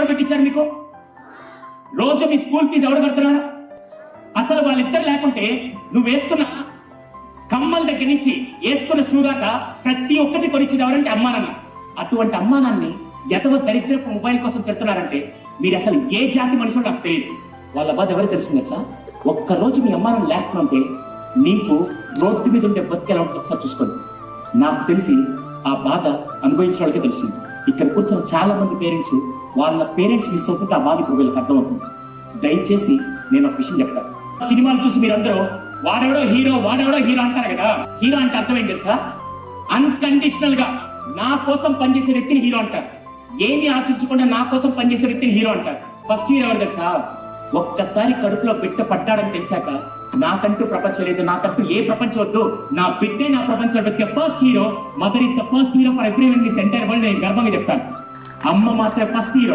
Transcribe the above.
ఎవరు పెట్టించారు మీకు? రోజు మీ స్కూల్ ఫీజు ఎవరు కడుతున్నారు? అసలు వాళ్ళిద్దరు లేకుంటే నువ్వు వేసుకున్న కమ్మల దగ్గర నుంచి వేసుకున్న షూ దాకా ప్రతి ఒక్కటి కొనిచ్చింది ఎవరంటే అమ్మానాన్న. అటువంటి అమ్మానాన్ని ఎదవ దరిద్రపు మొబైల్ కోసం పెడుతున్నారంటే మీరు అసలు ఏ జాతి మనుషులు నాకు తెలియదు. వాళ్ళ బాధ ఎవరికి తెలిసింది సార్? ఒక్కరోజు మీ అమ్మానాన్ని లేకపోతే నీకు రోడ్డు మీద ఉండే బతికేలా ఉంటుంది ఒకసారి చూసుకోండి. నాకు తెలిసి ఆ బాధ అనుభవించిన వాళ్ళకే తెలిసింది. ఇక్కడ కూర్చొని చాలా మంది పేరెంట్స్ వాళ్ళ పేరెంట్స్ మిస్ అవుతుంటే ఆ బాధ ఇప్పుడు వీళ్ళకి అర్థమవుతుంది. దయచేసి నేను ఒక విషయం చెప్తాను. సినిమాలు చూసి మీరందరూ వాడెవడో హీరో అంటారు కదా. హీరో అంటే అర్థం ఏంటి తెలుసా? అన్కండిషనల్ గా నా కోసం పనిచేసే వ్యక్తిని హీరో అంటారు. ఏమి ఆశించకుండా నా కోసం పనిచేసే వ్యక్తిని హీరో అంటారు. ఫస్ట్ హీరో ఎవరు తెలుసా? ఒక్కసారి కడుపులో బిడ్డ పడ్డాడని తెలిసాక నాకంటూ ప్రపంచం లేదు, నాకంటూ ఏ ప్రపంచం వద్దు, నా బిడ్డే నా ప్రపంచం వ్యక్తి. First hero. Mother is the first hero for everyone in this entire world. నేను గర్వంగా చెప్తాను. అమ్మ మాత్రమే ఫస్ట్ హీరో.